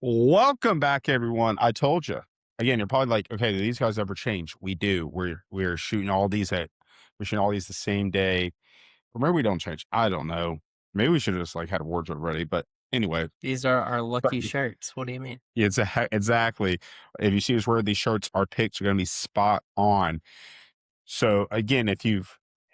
Welcome back, everyone. I told you. Again, you're probably like, okay, do these guys ever change? We do. We're shooting all these we're shooting all these the same day. Or maybe we don't change. I don't know. Maybe we should have just like had a wardrobe ready. But anyway, These are our but lucky shirts. What do you mean? it's exactly. If you see us wear these shirts, our picks are going to be spot on. So again, if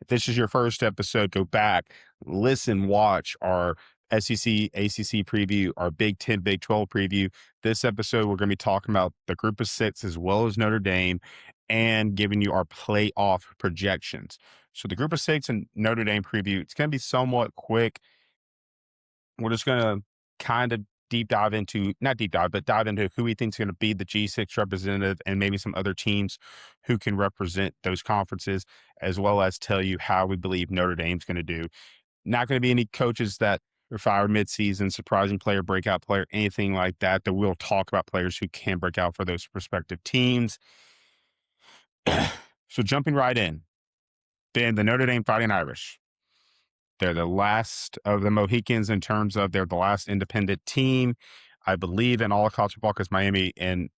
this is your first episode, go back, listen, watch our SEC, ACC preview, our Big 10, Big 12 preview. This episode, we're going to be talking about the group of six as well as Notre Dame and giving you our playoff projections. So the group of six and Notre Dame preview, it's going to be somewhat quick. We're just going to kind of not deep dive, but dive into who we think is going to be the G6 representative and maybe some other teams who can represent those conferences, as well as tell you how we believe Notre Dame's going to do. Not going to be any coaches that are fired midseason, surprising player, breakout player, anything like that. That we'll talk about players who can break out for those respective teams. So jumping right in, then the Notre Dame Fighting Irish. They're the last of the Mohicans in terms of they're the last independent team, I believe, in all of college football because Miami and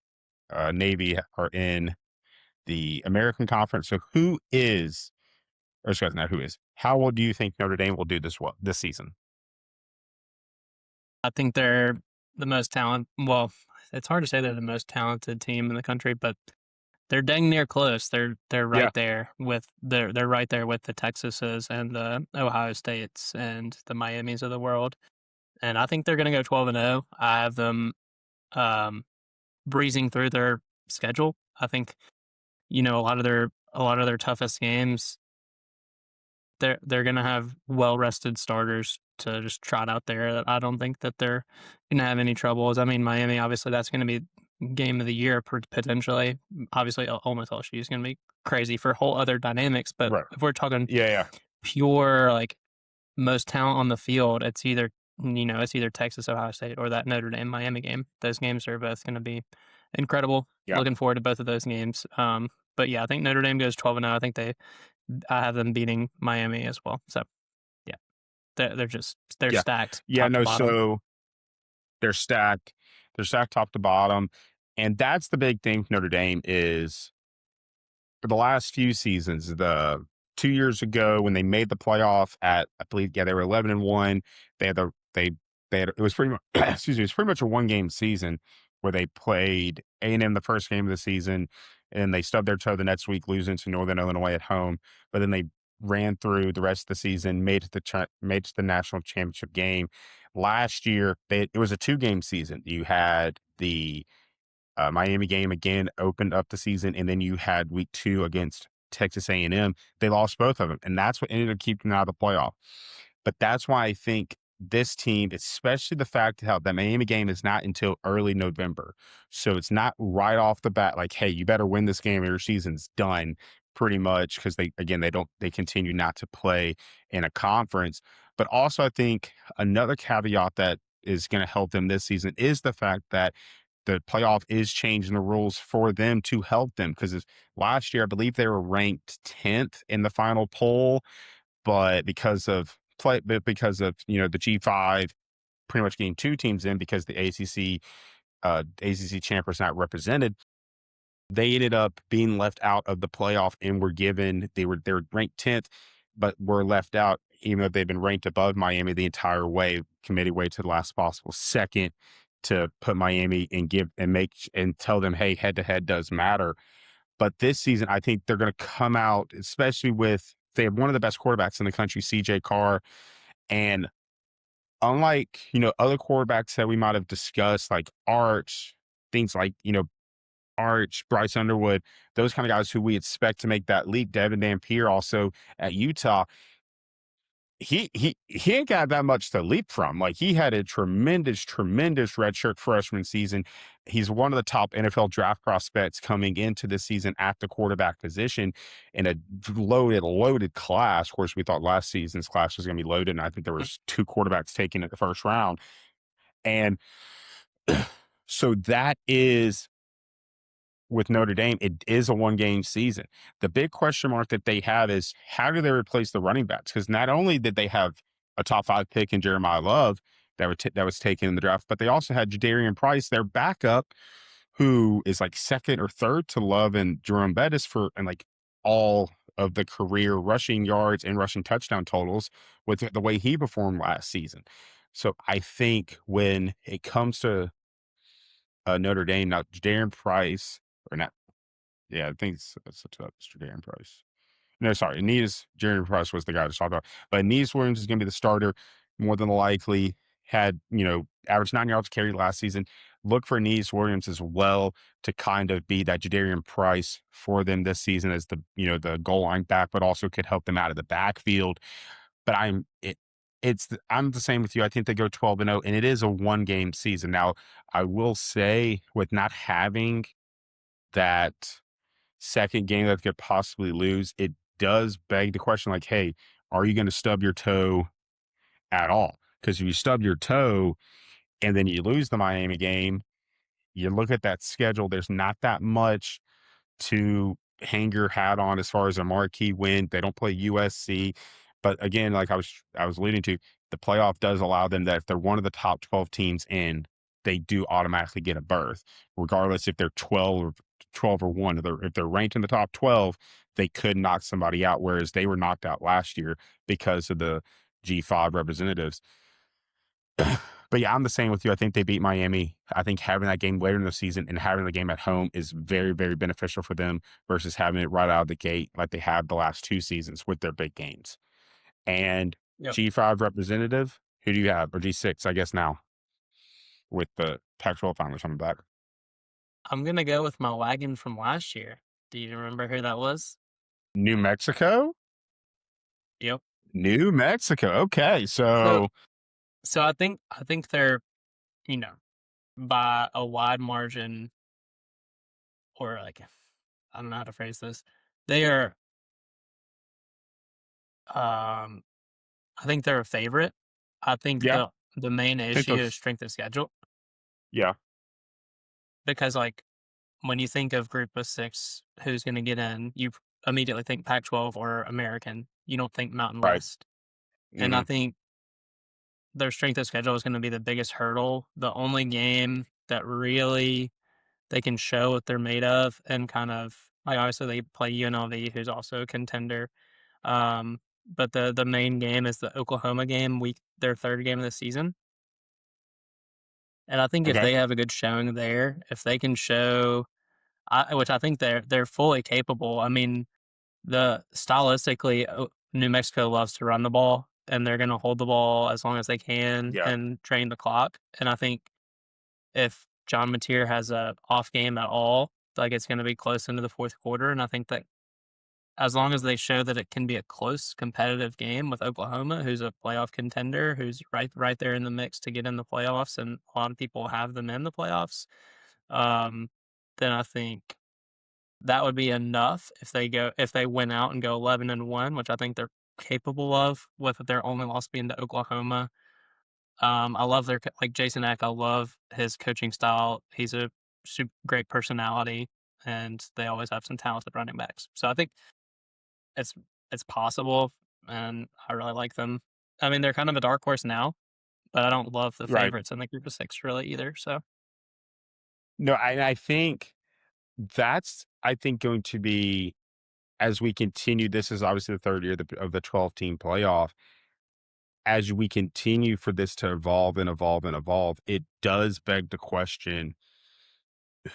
Navy are in the American Conference. So how well do you think Notre Dame will do this season? I think they're the most talent. Well, it's hard to say they're the most talented team in the country, but they're dang near close. They're Yeah. right there with they're right there with the Texases and the Ohio States and the Miamis of the world. And I think they're going to go 12-0. I have them um, breezing through their schedule. I think a lot of their toughest games they're gonna have well rested starters to just trot out there. I don't think that they're gonna have any troubles. I mean, Miami, obviously, that's gonna be game of the year potentially. Obviously, Ole Miss LSU is gonna be crazy for whole other dynamics. But Right. if we're talking Yeah, yeah. pure like most talent on the field, it's either Texas, Ohio State, or that Notre Dame Miami game. Those games are both gonna be incredible. Yeah. Looking forward to both of those games. But yeah, I think Notre Dame goes 12-0. I have them beating Miami as well. So yeah, they're Yeah. stacked Yeah, top to no, bottom. so they're stacked. They're stacked top to bottom. And that's the big thing for Notre Dame is for the last few seasons, the 2 years ago when they made the playoff I believe, yeah, they were 11-1. They had it was pretty much, excuse me, it was pretty much a 1 game season where they played A&M the first game of the season and they stubbed their toe the next week, losing to Northern Illinois at home. But then they ran through the rest of the season, made it to the national championship game. Last year, it was a 2 game season. You had the Miami game again opened up the season, and then you had week 2 against Texas A&M. They lost both of them, and that's what ended up keeping them out of the playoff. But that's why I think this team, especially the fact how the Miami game is not until early November, so it's not right off the bat like, hey, you better win this game or your season's done. Pretty much because they continue not to play in a conference. But also, I think another caveat that is going to help them this season is the fact that the playoff is changing the rules for them to help them because last year I believe they were ranked 10th in the final poll, but because of the G5 pretty much getting 2 teams in because the ACC champ was not represented, they ended up being left out of the playoff and they were ranked 10th, but were left out even though they've been ranked above Miami the entire way, committee way to the last possible second to put Miami and tell them, hey, head to head does matter. But this season, I think they're going to come out, especially they have one of the best quarterbacks in the country, CJ Carr. And unlike, other quarterbacks that we might have discussed, like Arch, things like, Arch, Bryce Underwood, those kind of guys who we expect to make that leap, Devin Dampier also at Utah, he ain't got that much to leap from. Like he had a tremendous redshirt freshman season. He's one of the top NFL draft prospects coming into this season at the quarterback position in a loaded class. Of course, we thought last season's class was going to be loaded, and I think there was 2 quarterbacks taken at the first round. And so that is with Notre Dame, it is a 1 game season. The big question mark that they have is how do they replace the running backs? Because not only did they have a top 5 pick in Jeremiah Love, that was taken in the draft. But they also had Jadarian Price, their backup, who is like second or third to Love and Jerome Bettis for and like all of the career rushing yards and rushing touchdown totals with the way he performed last season. So I think when it comes to Notre Dame, now Jadarian Price or not, yeah, I think it's Jadarian Price. No, sorry. Aeneas Jeremy Price was the guy to talk about. But Aeneas Williams is going to be the starter more than likely. Had, average 9 yards carry last season. Look for Aeneas Williams as well to kind of be that Jadarian Price for them this season as the goal line back, but also could help them out of the backfield. But I'm the same with you. I think they go 12-0, and it is a 1-game season. Now, I will say with not having that second game that they could possibly lose, it does beg the question like, hey, are you going to stub your toe at all? Because if you stub your toe and then you lose the Miami game, you look at that schedule, there's not that much to hang your hat on as far as a marquee win. They don't play USC. But again, like I was alluding to, the playoff does allow them that if they're one of the top 12 teams in, they do automatically get a berth, regardless if they're 12 or 1. If they're ranked in the top 12, they could knock somebody out, whereas they were knocked out last year because of the G5 representatives. But yeah, I'm the same with you. I think they beat Miami. I think having that game later in the season and having the game at home is very, very beneficial for them versus having it right out of the gate like they have the last 2 seasons with their big games. And Yep. G5 representative, who do you have? Or G6, I guess now, with the Pac-12 finals coming back. I'm gonna go with my wagon from last year. Do you remember who that was? New Mexico? Yep. New Mexico. Okay. So So, so I think they're, you know, by a wide margin, or like, I don't know how to phrase this. They are, um I think they're a favorite. I think yeah, the main I think issue is those, strength of schedule, yeah, because, like, when you think of group of 6 who's gonna get in, you immediately think Pac-12 or American. You don't think Mountain right. West. And I Hmm. think their strength of schedule is gonna be the biggest hurdle. The only game that really they can show what they're made of, and kind of like, obviously, they play UNLV, who's also a contender. But the main game is the Oklahoma game, their 3rd game of the season. And I think if Okay. they have a good showing there, if they can show, which I think they're fully capable. I mean, the stylistically, New Mexico loves to run the ball, and they're gonna hold the ball as long as they can Yeah. and drain the clock. And I think if John Mateer has a off game at all, like, it's gonna be close into the 4th quarter. And I think that as long as they show that it can be a close competitive game with Oklahoma, who's a playoff contender, who's right there in the mix to get in the playoffs, and a lot of people have them in the playoffs, um, then I think that would be enough if they win out and go 11-1, which I think they're capable of, with their only loss being to Oklahoma. I love like Jason Eck. I love his coaching style. He's a great personality, and they always have some talented running backs. So I think it's it's possible, and I really like them. I mean, they're kind of a dark horse now, but I don't love the Right. favorites in the group of 6 really either. So No, I think that's, I think, going to be as we continue. This is obviously the third year of the 12-team playoff. As we continue for this to evolve and evolve and evolve, it does beg the question,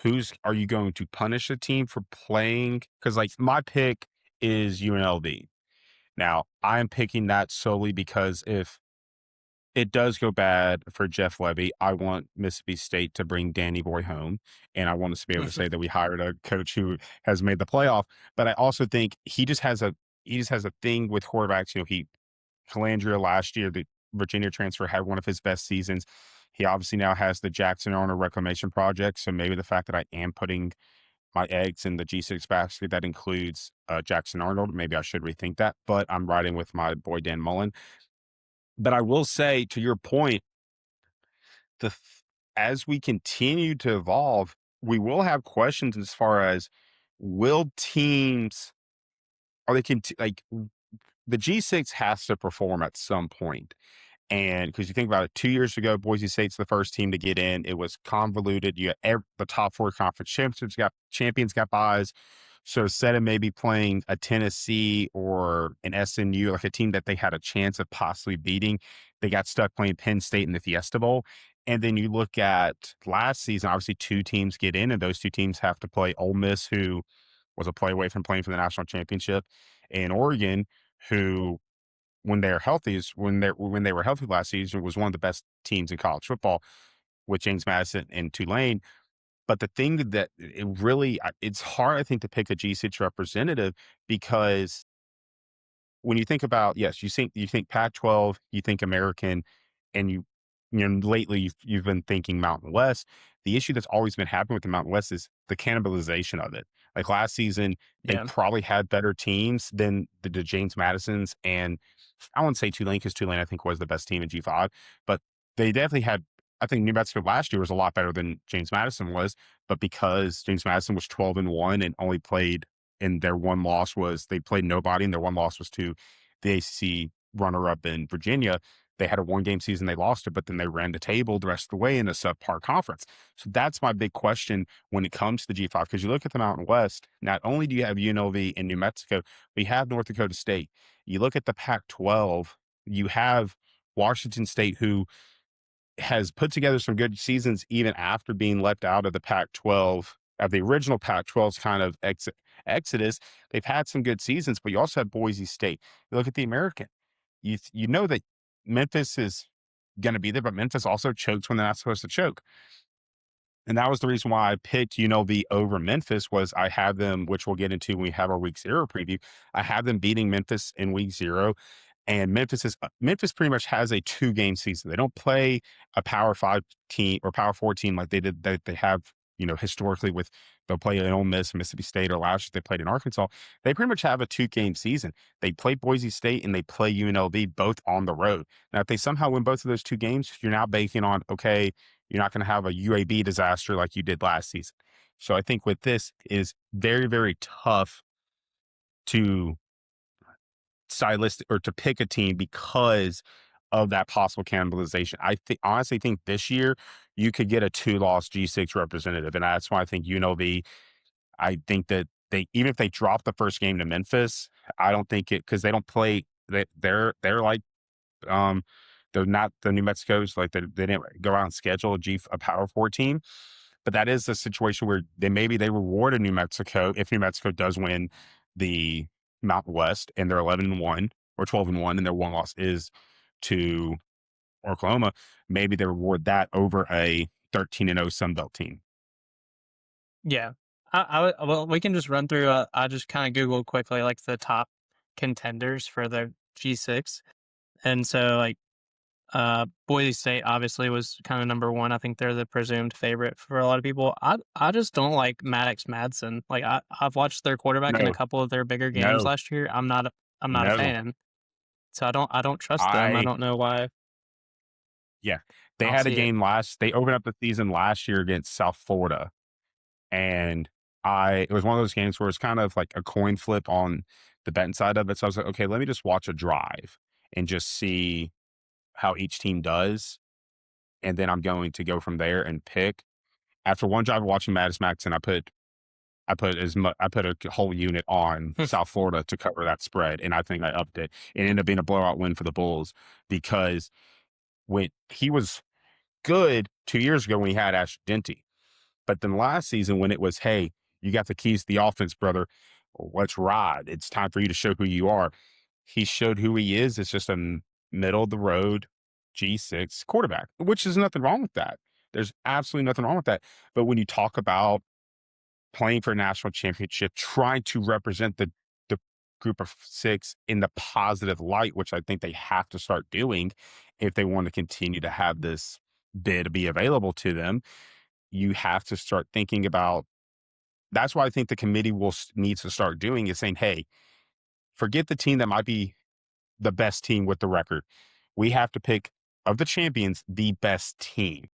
who's are you going to punish a team for playing? Because like my pick is UNLV. Now I'm picking that solely because if it does go bad for Jeff Levy, I want Mississippi State to bring Danny Boy home, and I want us to be able to say that we hired a coach who has made the playoff. But I also think he just has a thing with quarterbacks. He Calandria last year, the Virginia transfer, had one of his best seasons. He obviously now has the Jackson Arnold Reclamation Project. So maybe the fact that I am putting my eggs in the G6 basket that includes Jackson Arnold, maybe I should rethink that. But I'm riding with my boy Dan Mullen. But I will say, to your point, the th- as we continue to evolve, we will have questions as far as will teams are they like the G6 has to perform at some point. And because you think about it, 2 years ago, Boise State's the first team to get in. It was convoluted. You had the top four conference champions got buys. So instead of maybe playing a Tennessee or an SMU, like a team that they had a chance of possibly beating, they got stuck playing Penn State in the Fiesta Bowl. And then you look at last season, obviously two teams get in, and those two teams have to play Ole Miss, who was a play away from playing for the national championship, and Oregon, who when they're healthy is when they were healthy last season was one of the best teams in college football with James Madison and Tulane. But the thing that it really it's hard, I think, to pick a G6 representative because when you think about yes, you think Pac-12, you think American, and lately you've been thinking Mountain West. The issue that's always been happening with the Mountain West is the cannibalization of it. Like last season, they Yeah. probably had better teams than the James Madisons, and I wouldn't say Tulane because Tulane I think was the best team in G5, but they definitely had. I think New Mexico last year was a lot better than James Madison was, but because James Madison was 12-1 and only played and their one loss was they played nobody, and their one loss was to the ACC runner-up in Virginia. They had a one-game season, they lost it, but then they ran the table the rest of the way in a subpar conference. So that's my big question when it comes to the G5, because you look at the Mountain West, not only do you have UNLV and New Mexico, but you have North Dakota State. You look at the Pac-12, you have Washington State, who has put together some good seasons even after being left out of the Pac-12 of the original Pac-12's kind of exodus. They've had some good seasons, but you also have Boise State. You look at the American. You know that Memphis is going to be there, but Memphis also chokes when they're not supposed to choke. And that was the reason why I picked UNLV over Memphis was I have them, which we'll get into when we have our week 0 preview. I have them beating Memphis in week 0. And Memphis pretty much has a 2-game season. They don't play a Power 5 team or Power 4 team like they did that they have, historically with they'll play in Ole Miss, Mississippi State, or last year they played in Arkansas. They pretty much have a 2-game season. They play Boise State and they play UNLV both on the road. Now, if they somehow win both of those 2 games, you're now banking on, okay, you're not going to have a UAB disaster like you did last season. So I think with this is very, very tough to stylistic or to pick a team because of that possible cannibalization. Honestly think this year you could get a 2-loss G6 representative, and that's why I think UNLV. I think that they even if they drop the first game to Memphis, I don't think it because they don't play. They're like um they're not the New Mexico's like they didn't go out and schedule a Power 4 team. But that is a situation where maybe they rewarded New Mexico if New Mexico does win the Mountain West and they're 11-1 or 12-1 and their one loss is to Oklahoma. Maybe they reward that over a 13-0 Sun Belt team. Yeah. Well, we can just run through, I just kinda Googled quickly, like, the top contenders for the G6, and so, like, Boise State obviously was kinda number 1. I think they're the presumed favorite for a lot of people. I just don't like Maddox Madsen. Like, I've watched their quarterback in a No, couple of their bigger games no, last year. I'm not a no. fan, so I don't trust them. I I don't know why. Yeah, they I'll had a see it. game last. They opened up the season last year against South Florida, and it was one of those games where it's kind of like a coin flip on the betting side of it. So I was like, okay, let me just watch a drive and just see how each team does, and then I'm going to go from there and pick. After one drive of watching Mattis Max, and I put a whole unit on South Florida to cover that spread, and I think I upped it. It ended up being a blowout win for the Bulls because when he was good 2 years ago when he had Ash Denty. But then last season when it was, hey, you got the keys to the offense, brother. Let's ride. It's time for you to show who you are. He showed who he is. It's just a middle of the road G6 quarterback, which is nothing wrong with that. There's absolutely nothing wrong with that. But when you talk about playing for a national championship, trying to represent the group of 6 in the positive light, which I think they have to start doing if they want to continue to have this bid be available to them. You have to start thinking about that's why I think the committee needs to start doing is saying, hey, forget the team that might be the best team with the record. We have to pick of the champions the best team.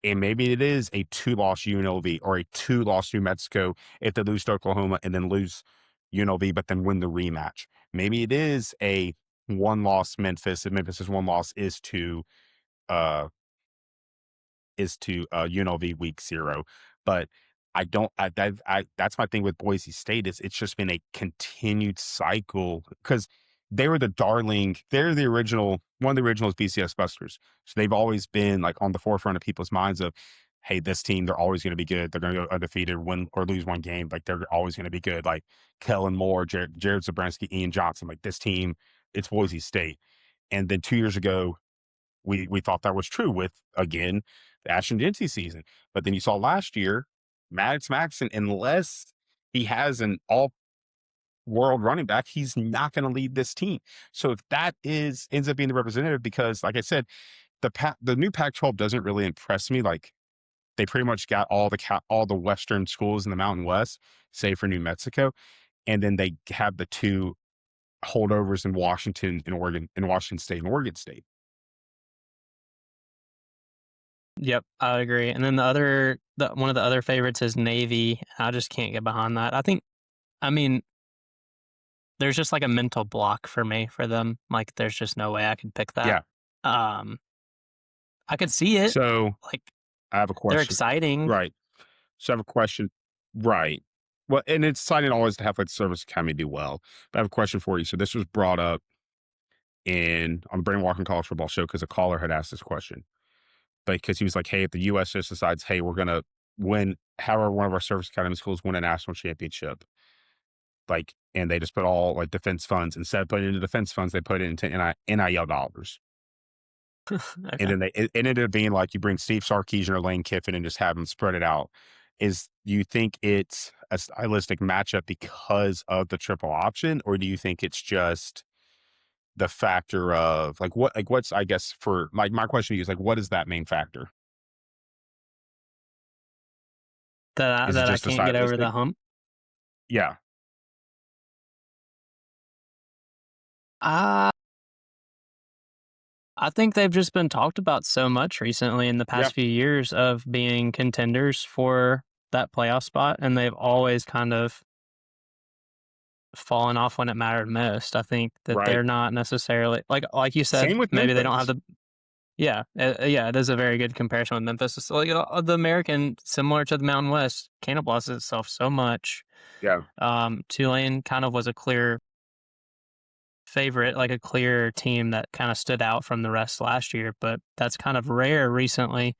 And maybe it is a 2-loss UNLV or a 2-loss New Mexico if they lose to Oklahoma and then lose UNLV, but then win the rematch. Maybe it is a one loss Memphis, and Memphis's one loss uh is to UNLV week 0. But I don't that's my thing with Boise State is it's just been a continued cycle because they were the darling, they're the original one of the original BCS Busters. So they've always been like on the forefront of people's minds of, hey, this team, they're always going to be good. They're going to go undefeated, win or lose one game. Like they're always going to be good. Like Kellen Moore, Jared Zabransky, Ian Johnson, like this team, it's Boise State. And then 2 years ago, we thought that was true with again the Ashton Dempsey season. But then you saw last year, Maddox Maxon, unless he has an all world running back, he's not going to lead this team. So if that is ends up being the representative, because like I said, the new Pac-12 doesn't really impress me. Like they pretty much got all the Western schools in the Mountain West, save for New Mexico, and then they have the two holdovers in Washington and Oregon, in Washington State and Oregon State. Yep, I agree. And then the one of the other favorites is Navy. I just can't get behind that. I mean, there's just like a mental block for me for them. Like, there's just no way I could pick that. Yeah. Um, I could see it. So Like, I have a they're question. exciting. Right. So I have a question. Right. Well, and it's exciting always to have like service academy do well. But I have a question for you. So this was brought up on the Brandon Walker College Football Show because a caller had asked this question. Because he was like, hey, if the US just decides, hey, we're gonna win, however, one of our service academy schools win a national championship, like, and they just put all like defense funds, instead of putting it into defense funds, they put it into NIL dollars. And Okay. then it ended up being like you bring Steve Sarkisian or Lane Kiffin and just have them spread it out. Do you think it's a stylistic matchup because of the triple option, or do you think it's just the factor of what's, I guess, for like my question to you is like, what is that main factor? Is it That I just a can't get over stylistic? the hump. Yeah, Uh, I think they've just been talked about so much recently in the yeah, past few years of being contenders for that playoff spot, and they've always kind of fallen off when it mattered most. I think that right. they're not necessarily like you said, Same with maybe they don't have Memphis. the yeah, yeah, it is a very good comparison with Memphis. It's like the American, similar to the Mountain West, cannibalizes itself so much. Yeah, Tulane kind of was a clear favorite, like a clear team that kind of stood out from the rest last year, but that's kind of rare recently.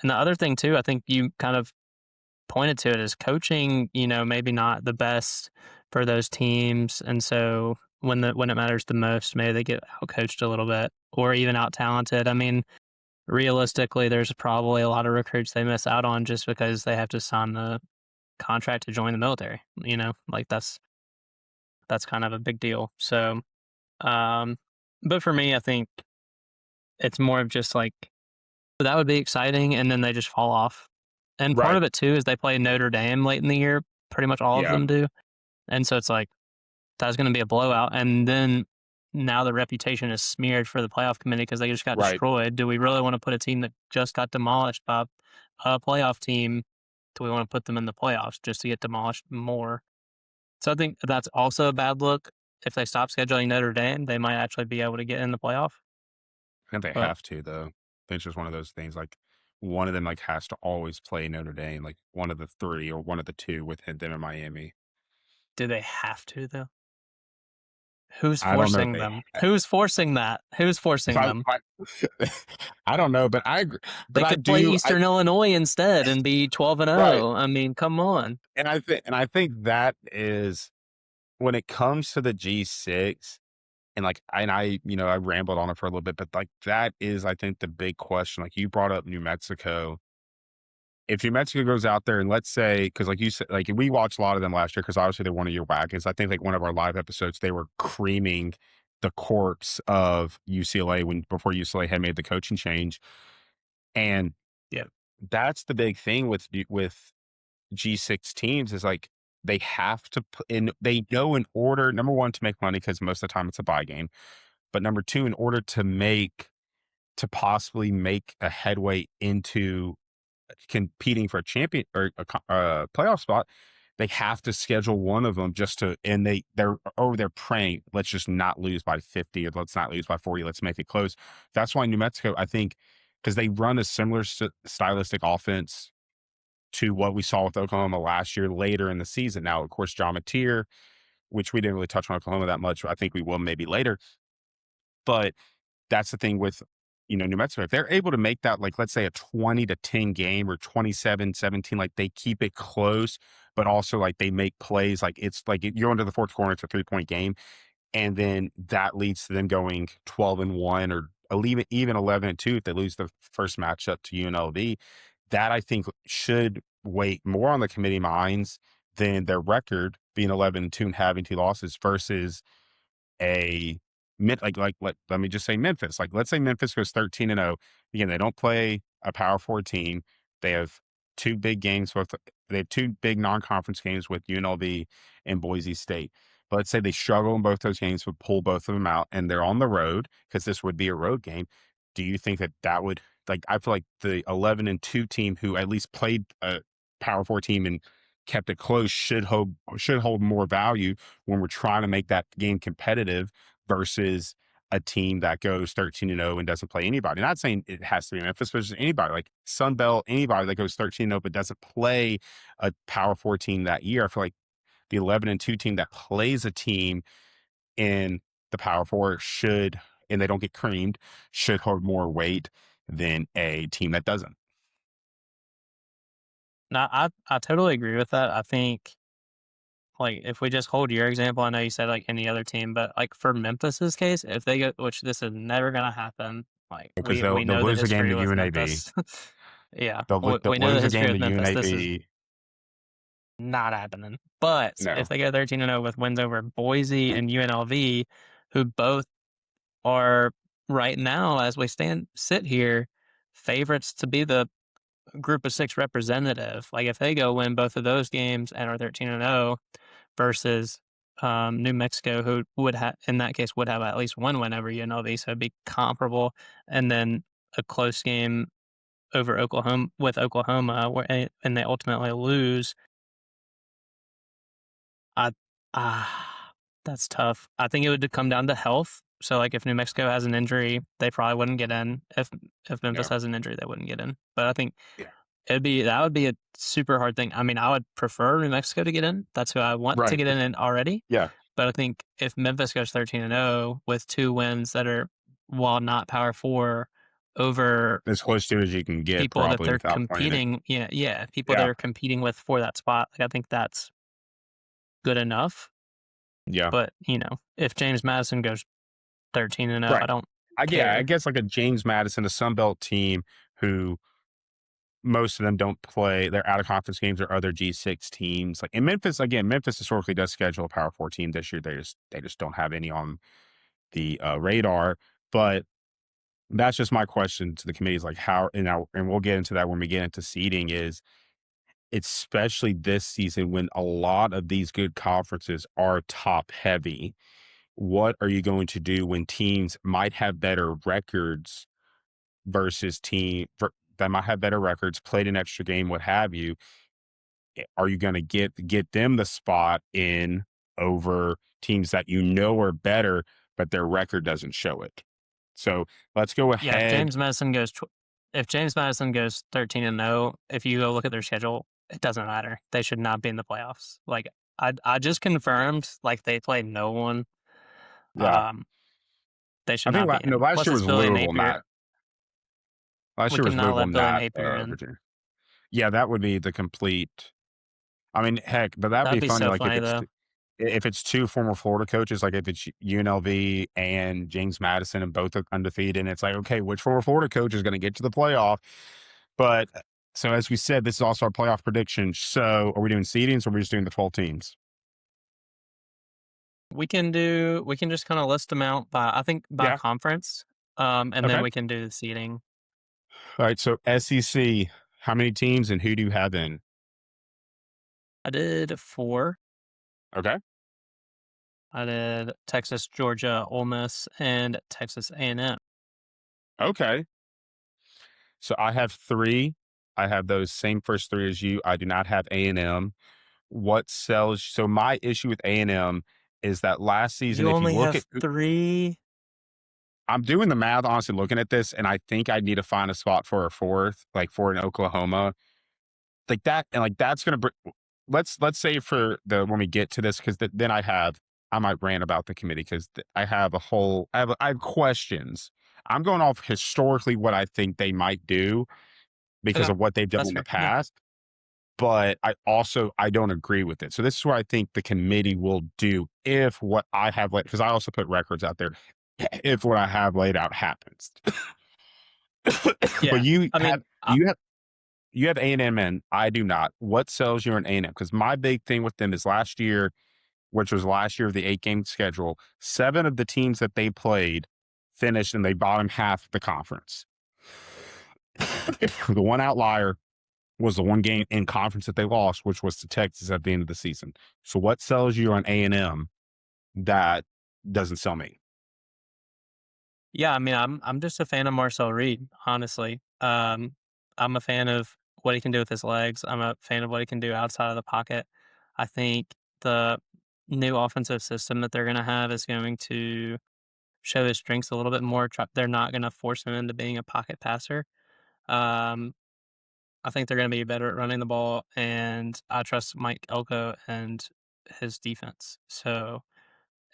And the other thing too, I think you kind of pointed to it as coaching, maybe not the best for those teams. And so when it matters the most, maybe they get out coached a little bit or even out talented. I mean, realistically, there's probably a lot of recruits they miss out on just because they have to sign the contract to join the military. Like that's kind of a big deal. So, um, but for me, I think it's more of just like that would be exciting, and then they just fall off. And part right. of it too is they play Notre Dame late in the year. Pretty much all of Yeah, them do, and so it's like that's going to be a blowout. And then now the reputation is smeared for the playoff committee because they just got right. destroyed. Do we really want to put a team that just got demolished by a playoff team? Do we want to put them in the playoffs just to get demolished more? So I think that's also a bad look. If they stop scheduling Notre Dame, they might actually be able to get in the playoff. I think they But have to though. I think it's just one of those things. Like one of them like has to always play Notre Dame, like one of the three or one of the two with them in Miami. do they have to though? Who's I don't know if forcing they. them? Who's forcing that? Who's If forcing them? I don't know, but I agree. But They I could play do. Eastern Illinois instead and be 12 and Right, 0. I mean, come on. and I think that is when it comes to the G6, and like I rambled on it for a little bit, but like that is I think the big question. Like you brought up New Mexico. If New Mexico goes out there and let's say, because like you said, like we watched a lot of them last year because obviously they're one of your wagons. I think like one of our live episodes, they were creaming the corpse of UCLA before UCLA had made the coaching change. And Yeah. that's the big thing with G6 teams is like they have to put in, they know in order, number one, to make money because most of the time it's a buy game. But number two, in order to possibly make a headway into competing for a champion or a playoff spot, they have to schedule one of them just to, and they're praying, let's just not lose by 50 or let's not lose by 40. Let's make it close. That's why New Mexico, I think, because they run a similar stylistic offense to what we saw with Oklahoma last year later in the season. Now, of course, John Mateer, which we didn't really touch on Oklahoma that much. I think we will maybe later, but that's the thing with, New Mexico. If they're able to make that, like, let's say a 20-10 game or 27-17, like they keep it close, but also like they make plays, like it's like you're into the fourth quarter, it's a 3-point game. And then that leads to them going 12-1 or even 11-2 if they lose the first matchup to UNLV. That I think should weigh more on the committee minds than their record being 11-2 and having two losses versus a let me just say Memphis. Like, let's say Memphis goes 13-0. Again, they don't play a Power Four team. They have two big games with they have two big non-conference games with UNLV and Boise State. But let's say they struggle in both those games, would pull both of them out, and they're on the road because this would be a road game. Do you think that would, like, I feel like the 11-2 team who at least played a Power Four team and kept it close should hold more value when we're trying to make that game competitive versus a team that goes 13-0 and doesn't play anybody. Not saying it has to be Memphis, but just anybody like Sun Belt, anybody that goes 13-0 but doesn't play a Power Four team that year. I feel like the 11-2 team that plays a team in the Power Four should, and they don't get creamed, should hold more weight than a team that doesn't. No, I totally agree with that. I think, like, if we just hold your example, I know you said, like, any other team, but, like, for Memphis's case, if they go, which this is never gonna happen, like, Because we they'll know the lose a game history to with UNAV. Memphis. Yeah, They'll we know the lose a history game to with Memphis. This is UNAV. not happening. But if No. they go 13-0 with wins over Boise and UNLV, who both are right now, as we sit here, favorites to be the group of 6 representative. Like, if they go win both of those games and are 13-0 versus New Mexico, who would have, in that case, would have at least one win over UNLV, so it'd be comparable. And then a close game over Oklahoma, and they ultimately lose. I that's tough. I think it would come down to health. So, like, if New Mexico has an injury, they probably wouldn't get in. If Memphis Yeah. has an injury, they wouldn't get in. But I think Yeah. that would be a super hard thing. I mean, I would prefer New Mexico to get in. That's who I want to Right. get in already. Yeah. But I think if Memphis goes 13-0 with 2 wins that are, while not Power 4, over As close to as you can get people that probably they're without playing it. competing, yeah, people Yeah. they're competing with for that spot, like, I think that's good enough. Yeah. But, if James Madison goes 13-0, I Right. don't I care. guess like a James Madison, a Sun Belt team who most of them don't play. They're out of conference games or other G6 teams. Like in Memphis, again, Memphis historically does schedule a Power Four team this year. They just don't have any on the radar. But that's just my question to the committee is like how, and we'll get into that when we get into seeding, is especially this season when a lot of these good conferences are top heavy. What are you going to do when teams might have better records versus that might have better records, played an extra game, what have you? Are you going to get them the spot in over teams that are better, but their record doesn't show it? So let's go Yeah, ahead. If James Madison goes 13-0, if you go look at their schedule, it doesn't matter. They should not be in the playoffs. Like, I just confirmed, like, they played no one. Yeah, Um, they I should think not be no, in. last Plus, year it's was Billy Louisville, Napier. not last We year was cannot Louisville, let Billy not Napier in. Virginia. Yeah, that would be the complete. I mean, heck, but that'd That'd be be funny. so Like funny, though. if it's two former Florida coaches, like if it's UNLV and James Madison and both are undefeated, and it's like, okay, which former Florida coach is going to get to the playoff? But so as we said, this is also our playoff prediction. So are we doing seedings or are we just doing the 12 teams? We can just kind of list them out by, I think, by Yeah. conference. And then Okay. we can do the seating. All right. So SEC, how many teams and who do you have in? I did 4. Okay. I did Texas, Georgia, Ole Miss, and Texas A&M. Okay. So I have three. I have those same first three as you. I do not have A&M. what sells. So my issue with A&M is that last season, You if you only look at, have 3. I'm doing the math, honestly, looking at this, and I think I need to find a spot for a fourth, like for an Oklahoma, like that, and like that's gonna. Let's say for the when we get to this, because then I might rant about the committee because I have a whole I have questions. I'm going off historically what I think they might do because Okay, of what they've done that's in the fair. Yeah. past. But I don't agree with it. So this is what I think the committee will do if what I have laid, because I also put records out there, if what I have laid out happens. But Yeah. I mean, you have A&M and I do not. What sells you in A&M? Because my big thing with them is last year, which was last year of the 8-game schedule, 7 of the teams that they played finished in the bottom half of the conference. The one outlier was the one game in conference that they lost, which was to Texas at the end of the season. So what sells you on A&M that doesn't sell me? yeah, I mean, I'm just a fan of Marcel Reed, honestly. I'm a fan of what he can do with his legs. I'm a fan of what he can do outside of the pocket. I think the new offensive system that they're going to have is going to show his strengths a little bit more. They're not going to force him into being a pocket passer. Um, I think they're going to be better at running the ball, and I trust Mike Elko and his defense. So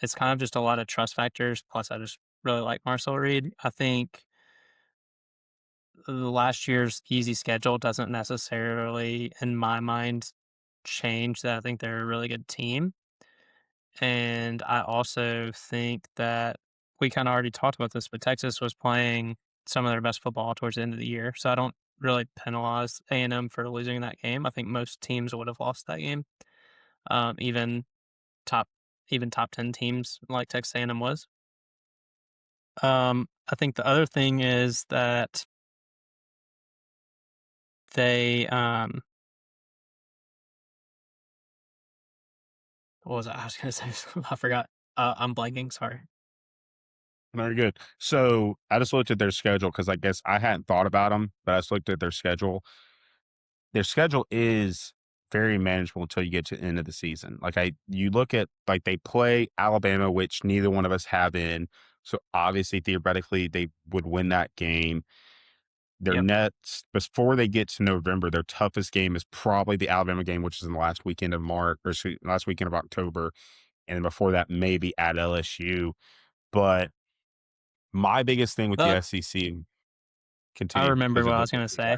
it's kind of just a lot of trust factors. Plus, I just really like Marcel Reed. I think the last year's easy schedule doesn't necessarily, in my mind, change that. I think they're a really good team. And I also think that we kind of already talked about this, but Texas was playing some of their best football towards the end of the year. So I don't really penalize A&M for losing that game. I think most teams would have lost that game. Even top top 10 teams like Texas A&M was. I think the other thing is that they what was I was gonna say? I forgot. I'm blanking. Sorry. Very good. So I just looked at their schedule because I guess I hadn't thought about them, but I just looked at their schedule. Their schedule is very manageable until you get to the end of the season. You look at like they play Alabama, which neither one of us have in. So obviously, theoretically, they would win that game. Their Yep. nets before they get to November, their toughest game is probably the Alabama game, which is in the last weekend of March or last weekend of October, and then before that, maybe at LSU. But my biggest thing with the But SEC I continue remember is what it I the was gonna say.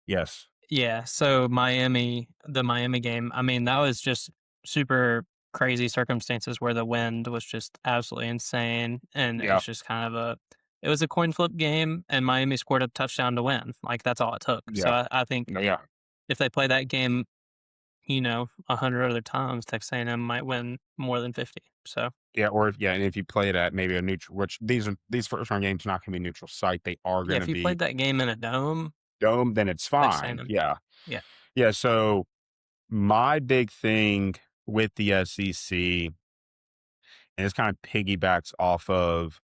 yes, Yeah. So the Miami game. I mean, that was just super crazy circumstances where the wind was just absolutely insane, and yeah, it's just kind of it was a coin flip game, and Miami scored a touchdown to win. Like that's all it took. So yeah, I think yeah, if they play that game, 100 other times, Texas A&M might win more than 50. So yeah, or and if you play it at maybe a neutral, which these first round games are not going to be neutral site, they are yeah, going if to you be played that game in a dome, dome, then it's Texas fine. A&M, Yeah, yeah, yeah. So my big thing with the SEC, and this kind of piggybacks off of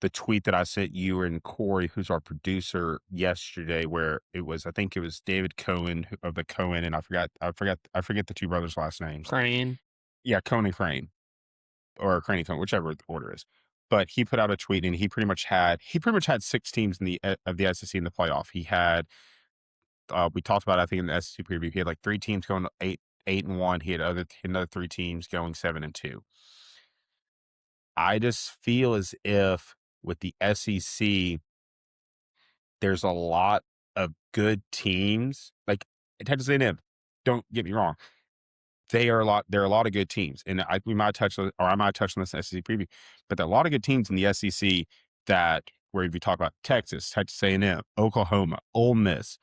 the tweet that I sent you and Corey, who's our producer yesterday, where I think it was David Cohen of the Cohen, and I forget the two brothers' last names. Crane, Yeah, Cohen and Crane, or Crane and Cohen, whichever the order is. But he put out a tweet, and he pretty much had 6 teams in of the SEC in the playoff. He had we talked about, I think, in the SEC preview, he had like 3 teams going 8-1. He had another 3 teams going 7-2. I just feel as if with the SEC, there's a lot of good teams. Like Texas A&M, don't get me wrong, there are a lot of good teams, and I might touch on this in SEC preview, but there are a lot of good teams in the SEC that where if you talk about Texas A&M, Oklahoma, Ole Miss,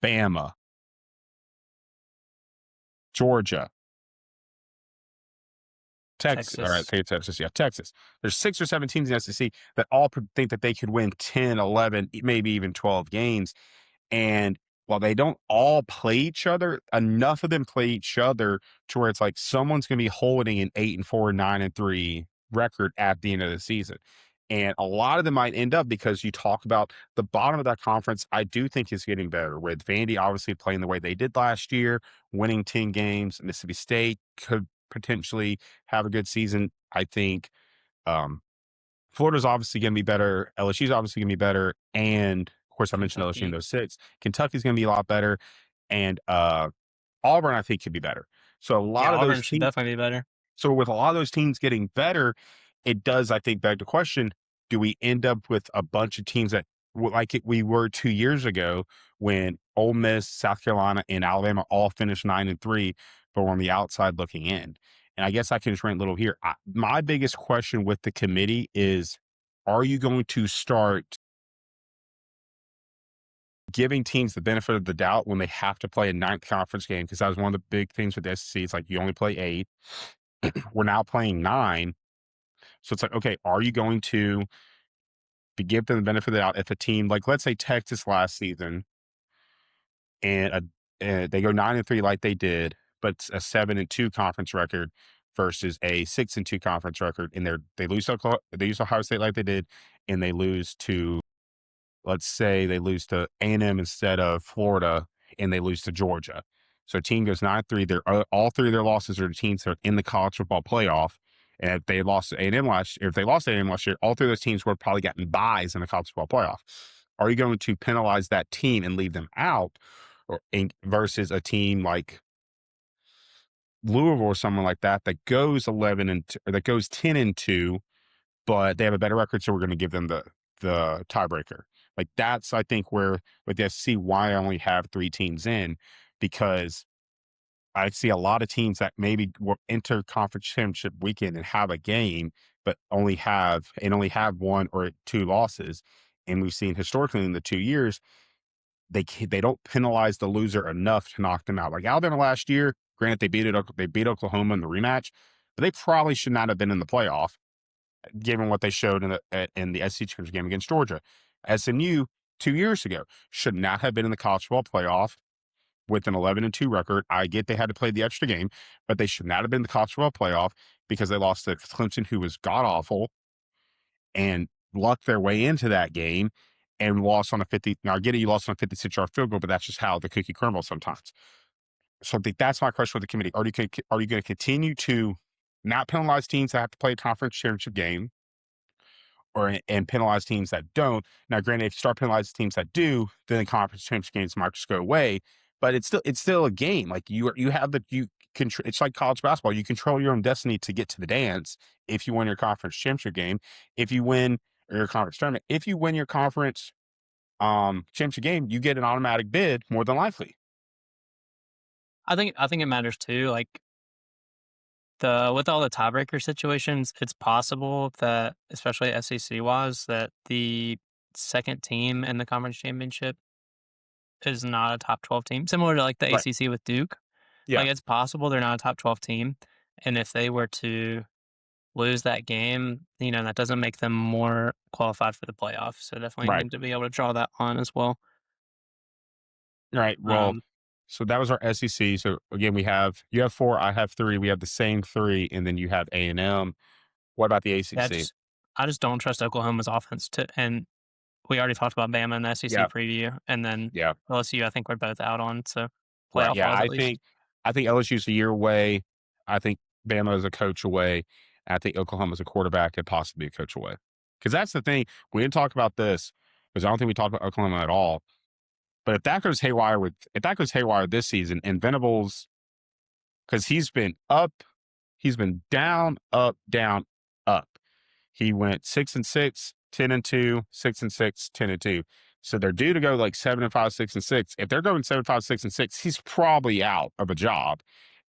Bama, Georgia, Texas, all right, Texas. say Texas, yeah, Texas. There's 6 or 7 teams in the SEC that all think that they could win 10, 11, maybe even 12 games. And while they don't all play each other, enough of them play each other to where it's like someone's going to be holding an 8-4, 9-3 record at the end of the season. And a lot of them might end up because you talk about the bottom of that conference, I do think is getting better with Vandy obviously playing the way they did last year, winning 10 games. Mississippi State could potentially have a good season. I think um, Florida's obviously going to be better. LSU's obviously going to be better. And of course, I mentioned LSU in Kentucky. those six. Kentucky's going to be a lot better. And Auburn, I think, could be better. So a lot Yeah, of those Auburn should teams, definitely be better. so with a lot of those teams getting better, it does, I think, beg the question: do we end up with a bunch of teams that we were 2 years ago when Ole Miss, South Carolina, and Alabama all finished 9-3, but were on the outside looking in? And I guess I can just rant a little here. My biggest question with the committee is: are you going to start giving teams the benefit of the doubt when they have to play a ninth conference game? Because that was one of the big things with the SEC. It's like you only play eight. We're now playing nine. So it's like, okay, are you going to give them the benefit of the doubt if a team like, let's say Texas last season, and, and they go 9-3 like they did, but it's a 7-2 conference record versus a 6-2 conference record, and they lose to they use Ohio State like they did, and they lose to, let's say they lose to A&M instead of Florida, and they lose to Georgia. So a team goes 9-3. They're all three of their losses are the teams that are in the college football playoff. And if they lost to A&M last year, if they lost to A&M last year, all three of those teams would have probably gotten buys in the college football playoff. Are you going to penalize that team and leave them out, versus a team like Louisville or someone like that that goes 11 and or that goes 10-2, but they have a better record, so we're going to give them the tiebreaker. Like that's, I think, where with the SEC, why I only have three teams in, because I see a lot of teams that maybe will enter conference championship weekend and have a game, but only have one or two losses. And we've seen historically in the 2 years, they don't penalize the loser enough to knock them out. Like Alabama last year, granted they beat Oklahoma in the rematch, but they probably should not have been in the playoff given what they showed in the SEC championship game against Georgia. SMU 2 years ago should not have been in the college football playoff with an 11-2 record. I get they had to play the extra game, but they should not have been in the college football playoff because they lost to Clemson, who was god awful, and lucked their way into that game and lost on a 50. Now I get it, you lost on a 56-yard field goal, but that's just how the cookie crumbles sometimes. So I think that's my question with the committee. Are you going to continue to not penalize teams that have to play a conference championship game, and penalize teams that don't? Now, granted, if you start penalizing teams that do, then the conference championship games might just go away. But it's still a game. Like you have the you control. It's like college basketball. You control your own destiny to get to the dance. If you win your conference championship game, if you win or your conference tournament, if you win your conference championship game, you get an automatic bid more than likely. I think it matters too. Like the with all the tiebreaker situations, it's possible that, especially SEC wise, that the second team in the conference championship is not a top 12 team, similar to like the Right. ACC with Duke. Yeah. Like it's possible they're not a top 12 team, and if they were to lose that game, that doesn't make them more qualified for the playoffs. So definitely Right. need to be able to draw that line as well. Right. Well, Um, so that was our SEC. So again, you have four, I have three. We have the same three, and then you have A&M. What about the yeah, ACC? I just don't trust Oklahoma's offense to, and we already talked about Bama in the SEC Yeah. preview, and then Yeah. LSU. I think we're both out on, so Right. playoff Yeah. wise at I least. think LSU's a year away. I think Bama is a coach away. I think Oklahoma's a quarterback and possibly a coach away. Because that's the thing. We didn't talk about this because I don't think we talked about Oklahoma at all. But if that goes haywire this season, and Venables, because he's been down, up, down, up. He went 6-6, 10-2, 6-6, 10-2. So they're due to go like 7-5, 6-6. If they're going 7-5, 6-6, he's probably out of a job.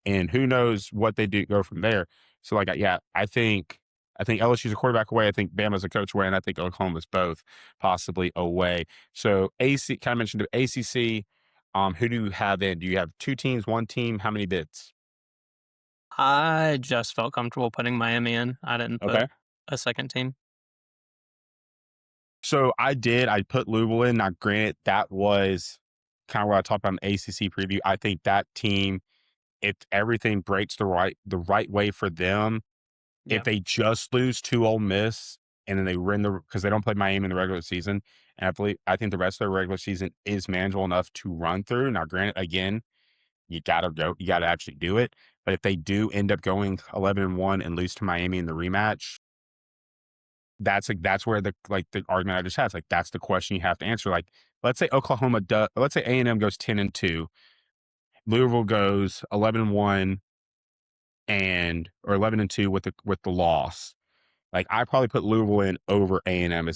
And who knows what they do go from there. So like, yeah, I think LSU's a quarterback away. I think Bama's a coach away, and I think Oklahoma's both possibly away. So AC kind of mentioned the ACC. Who do you have in? Do you have two teams, one team? How many bids? I just felt comfortable putting Miami in. I didn't put Okay. a second team. So I did. I put Louisville in. Now, granted, that was kind of what I talked about in the ACC preview. I think that team, if everything breaks the right way for them, if Yeah, they just lose to Ole Miss, and then they win because they don't play Miami in the regular season. And I think the rest of the regular season is manageable enough to run through. Now, granted, again, you gotta actually do it. But if they do end up going 11-1 and lose to Miami in the rematch, that's where the argument I just had. It's like that's the question you have to answer. Like, let's say A&M goes 10-2, Louisville goes 11-1 and or 11-2 with the loss. Like I probably put Louisville in over A&M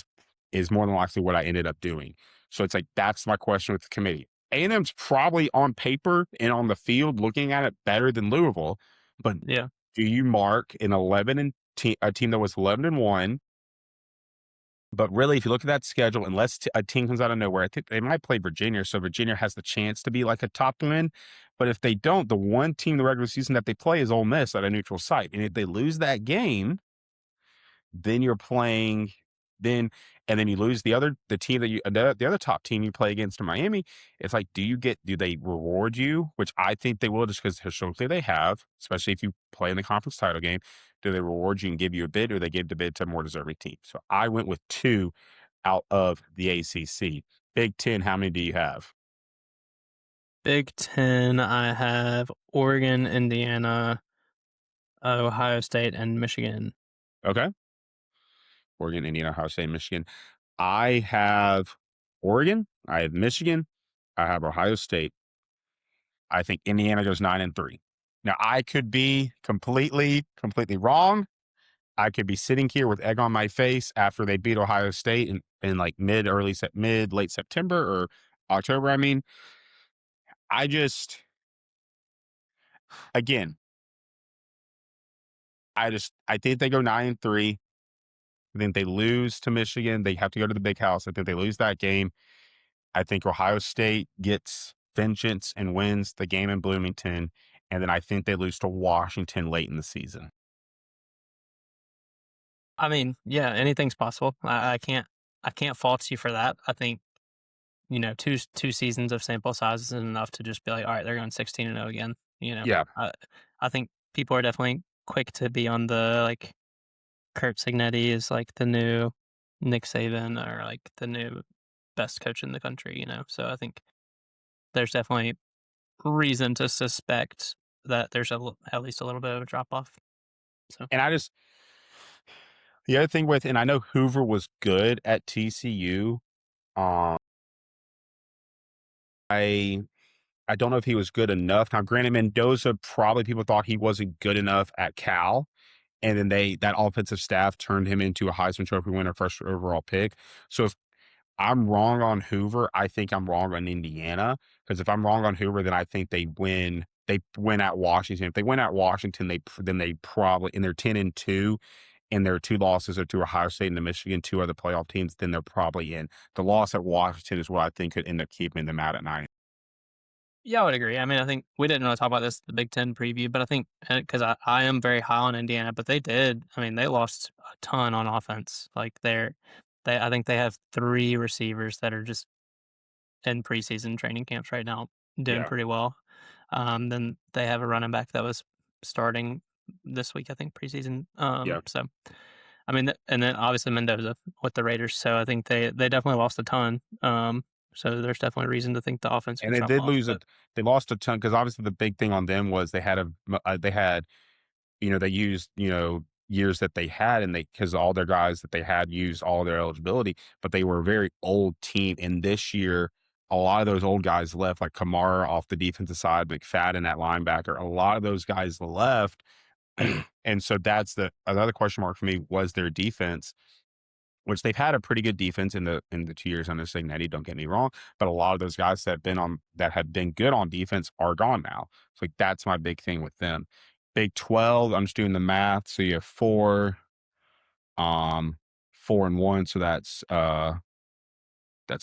is more than likely what I ended up doing. So it's like that's my question with the committee. A&M's probably on paper and on the field looking at it better than Louisville, but Yeah. do you mark an a team that was 11-1? But really, if you look at that schedule, unless a team comes out of nowhere, I think they might play Virginia, so Virginia has the chance to be like a top win. But if they don't, the one team in the regular season that they play is Ole Miss at a neutral site, and if they lose that game, then you're playing then and then you lose the team that the other top team you play against in Miami. It's like, do they reward you? Which I think they will, just because historically they have, especially if you play in the conference title game. Do they reward you and give you a bid, or they give the bid to a more deserving team? So I went with two out of the ACC. Big Ten, how many do you have? Big Ten, I have Oregon, Indiana, Ohio State, and Michigan. Okay. Oregon, Indiana, Ohio State, Michigan. I have Oregon. I have Michigan. I have Ohio State. I think Indiana goes 9-3. Now, I could be completely wrong. I could be sitting here with egg on my face after they beat Ohio State in like late September or October. I mean, I just, again, I think they go 9-3. I think they lose to Michigan. They have to go to the big house. I think they lose that game. I think Ohio State gets vengeance and wins the game in Bloomington. And then I think they lose to Washington late in the season. I mean, yeah, anything's possible. I can't fault you for that. I think, two seasons of sample size is enough to just be like, all right, they're going 16-0 again. Yeah. I think people are definitely quick to be on the like Kurt Signetti is like the new Nick Saban or like the new best coach in the country. So I think there's definitely reason to suspect that there's at least a little bit of a drop off. So And the other thing and I know Hoover was good at TCU. Um, I I don't know if he was good enough. Now, granted, Mendoza probably people thought he wasn't good enough at Cal, and then that offensive staff turned him into a Heisman Trophy winner, first overall pick. So if I'm wrong on Hoover, I think I'm wrong on Indiana. Because if I'm wrong on Hoover, then I think they win. They win at Washington. If they win at Washington, then they probably and they're 10-2, and their two losses are to Ohio State and to Michigan, two other playoff teams. Then they're probably in. The loss at Washington is what I think could end up keeping them out at 9. yeah, I would agree. I mean, I think we didn't really talk about this in the Big Ten preview, but I think because I am very high on Indiana, but they did. I mean, they lost a ton on offense. Like I think they have three receivers that are just in preseason training camps right now, doing Yeah, pretty well. Then they have a running back that was starting this week, I think, preseason. yeah. So I mean, and then obviously Mendoza with the Raiders. So I think they definitely lost a ton. So there's definitely reason to think the offense And could they drop did off. lose But they lost a ton because obviously the big thing on them was they had they used years that they had, and they because all their guys that they had used all their eligibility, but they were a very old team. And this year, a lot of those old guys left, like Kamara off the defensive side, McFadden at linebacker. A lot of those guys left, and so that's the another question mark for me was their defense, which they've had a pretty good defense in the 2 years under Signetti, don't get me wrong, but a lot of those guys that have been good on defense are gone now. So, like, that's my big thing with them. Big 12, I'm just doing the math, so you have um, 4 and 1, so that's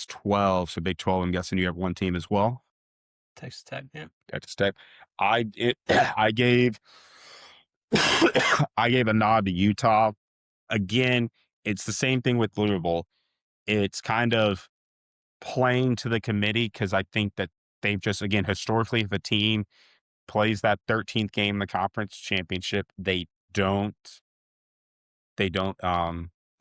12. So Big 12, I'm guessing you have one team as well? Texas Tech, yeah. Texas Tech. I gave I gave a nod to Utah. Again, it's the same thing with Louisville. It's kind of playing to the committee because I think that they've just again historically if a team plays that 13th game in the conference championship, don't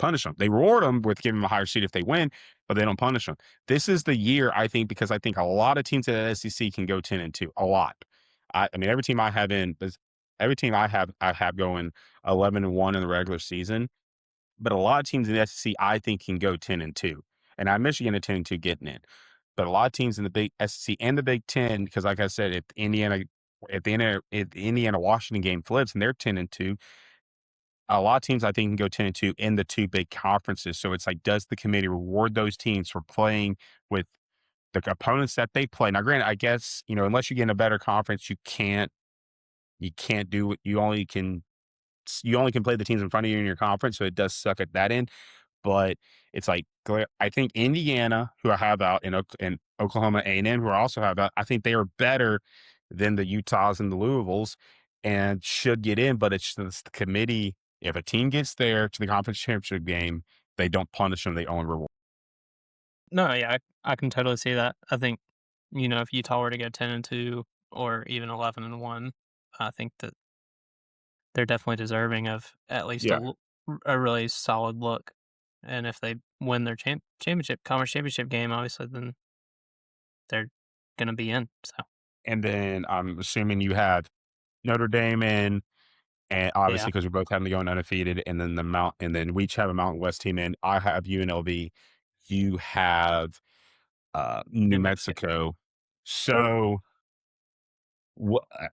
punish them. They reward them with giving them a higher seed if they win, but they don't punish them. This is the year, I think, because I think a lot of teams at the SEC can go 10-2. A lot. I mean, every team I have in, every team I have going 11-1 in the regular season. But a lot of teams in the SEC, I think, can go 10-2. And I have Michigan at 10-2 getting in. But a lot of teams in the Big SEC and the Big Ten, because like I said, if the Indiana Washington game flips and they're 10-2, a lot of teams I think can go 10-2 in the two big conferences. So it's like, does the committee reward those teams for playing with the opponents that they play? Now, granted, I guess, unless you get in a better conference, you can't do what you only can play the teams in front of you in your conference. So it does suck at that end. But it's like, I think Indiana, who I have out, in Oklahoma A&M, who I also have out, I think they are better than the Utahs and the Louisvilles and should get in. But it's just the committee. If a team gets there to the conference championship game, they don't punish them. They only reward. No, yeah, I can totally see that. I think, if Utah were to go 10-2 or even 11-1, I think that they're definitely deserving of at least Yeah. a really solid look. And if they win their conference championship game, obviously, then they're gonna be in. So And then I'm assuming you have Notre Dame in, and yeah, obviously because we're both having to go undefeated, and then and then we each have a Mountain West team in. I have UNLV. You have New New Mexico. Mexico. So,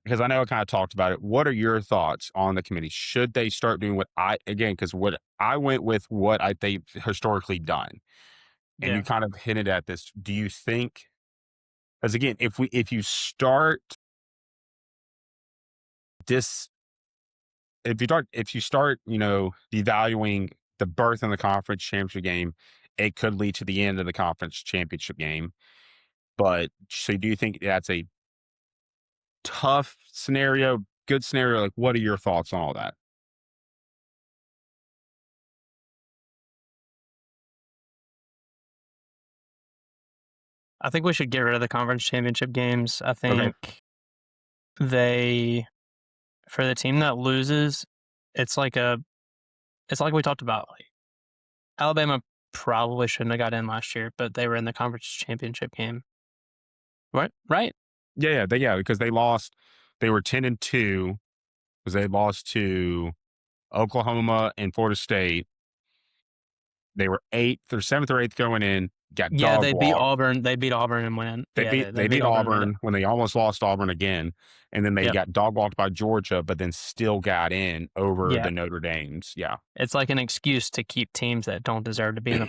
because I know I kind of talked about it. What are your thoughts on the committee? Should they start doing because what I went with what I think historically done, and you Yeah, kind of hinted at this. Do you think, because again, this, if you start, devaluing the birth in the conference championship game, it could lead to the end of the conference championship game. But so do you think that's a tough scenario, good scenario? Like, what are your thoughts on all that? I think we should get rid of the conference championship games. I Okay. think they for the team that loses, it's like a it's like we talked about. Like, Alabama probably shouldn't have got in last year, but they were in the conference championship game. Right? Right? Yeah, because they lost. They were 10-2 because they lost to Oklahoma and Florida State. They were eighth or seventh or eighth going in, got Yeah, dog walked. They beat Auburn and win. They Yeah, beat they they beat beat Auburn and made it. Auburn when they almost lost Auburn again, and then they Yep. got dog walked by Georgia, but then still got in over Yeah. the Notre Dames. Yeah, It's like an excuse to keep teams that don't deserve to be right,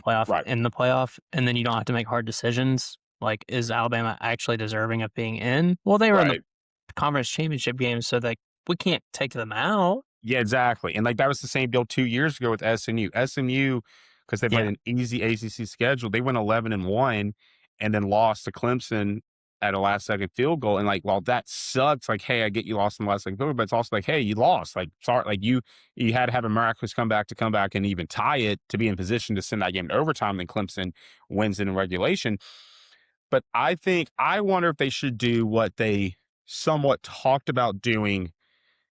in the playoff, and then you don't have to make hard decisions. Like, is Alabama actually deserving of being in? Well, they were in the right. conference championship game, so like we can't take them out. Yeah, exactly. And like that was the same deal 2 years ago with SMU. SMU, because they played Yeah. an easy ACC schedule, they went 11-1 and then lost to Clemson at a last second field goal. And like, while that sucks, like, hey, I get you lost in the last second field goal, but it's also like, hey, you lost. Like, sorry, like you had to have a miraculous comeback to come back and even tie it to be in position to send that game to overtime. Then Clemson wins in regulation. But I wonder if they should do what they somewhat talked about doing,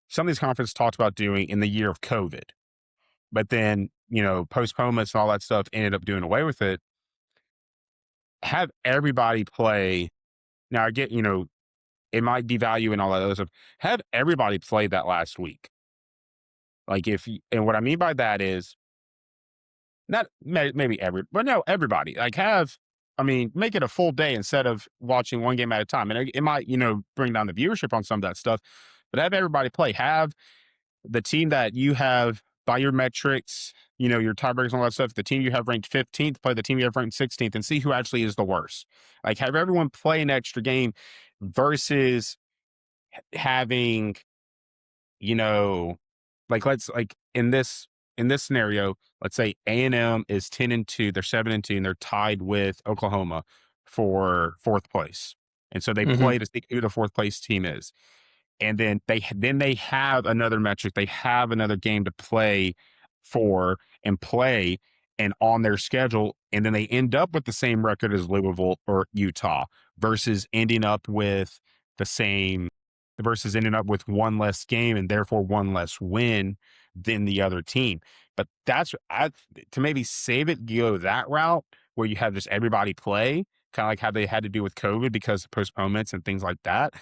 some of these conferences talked about doing in the year of COVID, but then, postponements and all that stuff ended up doing away with it. Have everybody play. Now, I get, it might devalue and all that other stuff. Have everybody play that last week. Like, and what I mean by that is not maybe but no, everybody. Like, make it a full day instead of watching one game at a time. And it might, bring down the viewership on some of that stuff, but have everybody play. Have the team that you have by your metrics, your tiebreakers and all that stuff, the team you have ranked 15th, play the team you have ranked 16th and see who actually is the worst. Like, have everyone play an extra game versus having, you know, like in this scenario, let's say A&M is 10-2, they're 7-2, and they're tied with Oklahoma for fourth place. And so they Hmm. play to see who the fourth place team is, and then they have another metric. They have another game to play for and play and on their schedule, and then they end up with the same record as Louisville or Utah versus ending up with the same. versus ending up with one less game and therefore one less win than the other team. But to maybe save it, go that route where you have just everybody play, kind of like how they had to do with COVID because of postponements and things like that,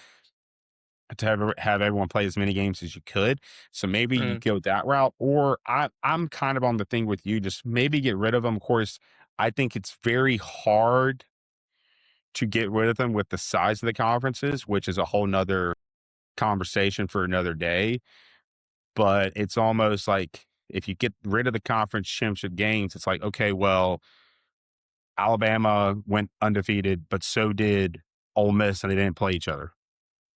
to have everyone play as many games as you could. So maybe you Mm. go that route, or I'm kind of on the thing with you, just maybe get rid of them. Of course, I think it's very hard to get rid of them with the size of the conferences, which is a whole nother conversation for another day. But it's almost like if you get rid of the conference championship games, it's like, okay, well, Alabama went undefeated, but so did Ole Miss, and they didn't play each other.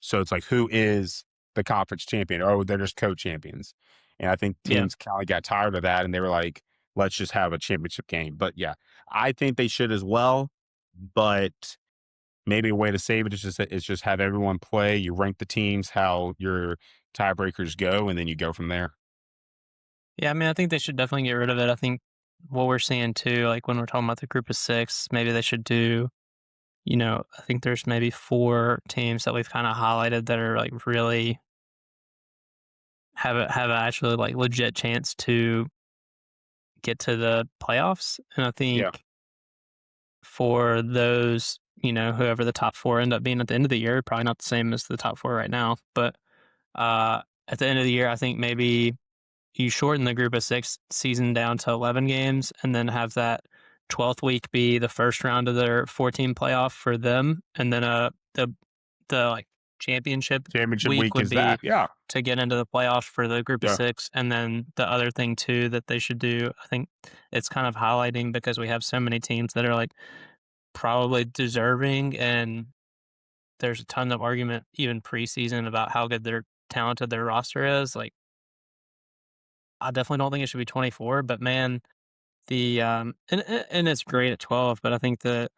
So it's like, who is the conference champion? Oh, they're just co-champions. And I think Yeah. teams kind of got tired of that, and they were like, let's just have a championship game. But yeah, I think they should as well. But maybe a way to save it is just have everyone play. You rank the teams how your tiebreakers go, and then you go from there. Yeah, I mean, I think they should definitely get rid of it. I think what we're seeing too, like when we're talking about the group of 6, maybe they should do, I think there's maybe 4 teams that we've kinda highlighted that are, like, really have a actually, like, legit chance to get to the playoffs, and I Yeah. think for those, whoever the top 4 end up being at the end of the year, probably not the same as the top 4 right now, but, at the end of the year, I think maybe you shorten the group of 6 season down to 11 games and then have that 12th week be the first round of their 14 playoff for them, and then, like, championship Championship week week would is that. be Yeah. to get into the playoffs for the group of Yeah. 6, and then the other thing too that they should do, I think it's kind of highlighting because we have so many teams that are, like, probably deserving, and there's a ton of argument even preseason about how good their talented their roster is, like, I definitely don't think it should be 24, but man, and it's great at 12, but I think the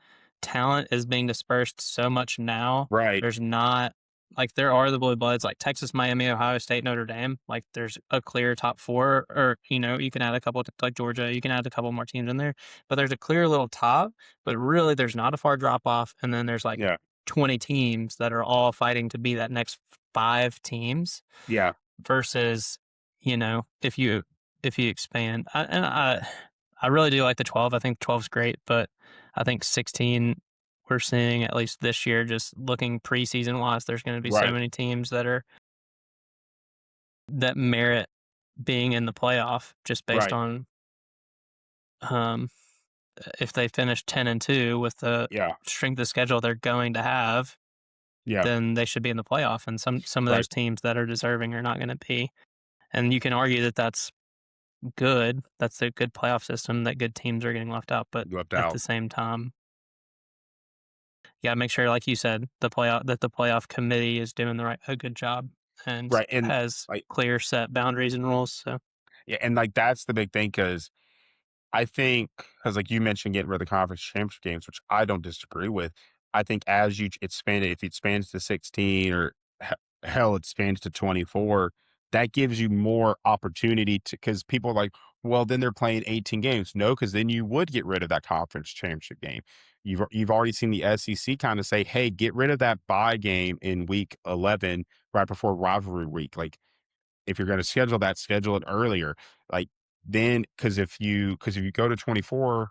talent is being dispersed so much now. Right. There's not like there are the blue bloods like Texas, Miami, Ohio State, Notre Dame. Like there's a clear top 4, or you can add a couple to like Georgia. You can add a couple more teams in there, but there's a clear little top. But really, there's not a far drop off, and then there's like Yeah. 20 teams that are all fighting to be that next 5 teams Yeah. versus, if you expand. I really do like the 12. I think 12 is great, but I think 16 we're seeing at least this year, just looking preseason wise, there's going to be so Right. many teams that merit being in the playoff just based Right. on um if they finish 10-2 with the Yeah. strength of schedule they're going to have, Yeah. then they should be in the playoff, and some of Right. those teams that are deserving are not going to be. And you can argue that that's good. That's a good playoff system that good teams are getting left out, but Left at the out. same time, you gotta make sure, like you said, the playoff committee is doing a good job and Right. And has like, clear set boundaries and rules. So yeah, and like that's the big thing because I think, because like you mentioned, getting rid of the conference championship games, which I don't disagree with. I think as you expand it, if it expands to 16 or hell, it expands to 24, that gives you more opportunity to, because people are like, well, then they're playing 18 games. No, because then you would get rid of that conference championship game. You've already seen the SEC kind of say, hey, get rid of that bye game in week 11 right before rivalry week. Like, if you're going to schedule that, schedule it earlier. Like then, because if you go to 24,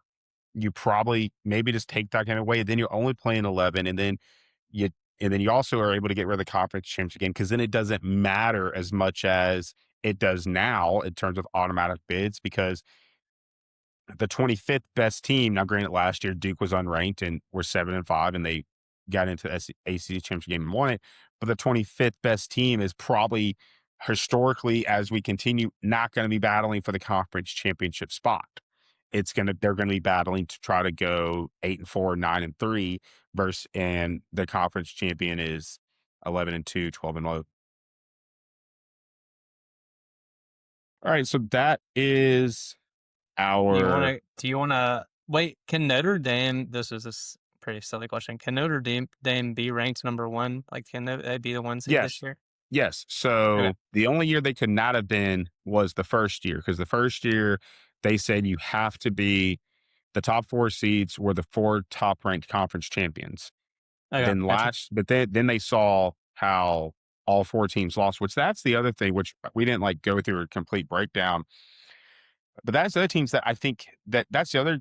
you probably maybe just take that game away. Then you're only playing 11, you and then you also are able to get rid of the conference championship game because then it doesn't matter as much as it does now in terms of automatic bids because the 25th best team. Now, granted, last year Duke was unranked and were 7-5, and they got into the ACC championship game and won it. But the 25th best team is probably historically, as we continue, not going to be battling for the conference championship spot. They're going to be battling to try to go 8-4, 9-3, and the conference champion is 11-2, 12-0. All right, so that is our do you wanna wait? Can Notre Dame? This is pretty silly question. Can Notre Dame be ranked number 1? Like, can they be the 1 seed this yes. year? Yes. Okay. So the only year they could not have been was the first year, because the first year they said you have to be the top 4 seeds were the 4 top ranked conference champions. Okay. Gotcha. But then they saw how all 4 teams lost, which that's the other thing, which we didn't like go through a complete breakdown. But that's the other teams that I think that's the other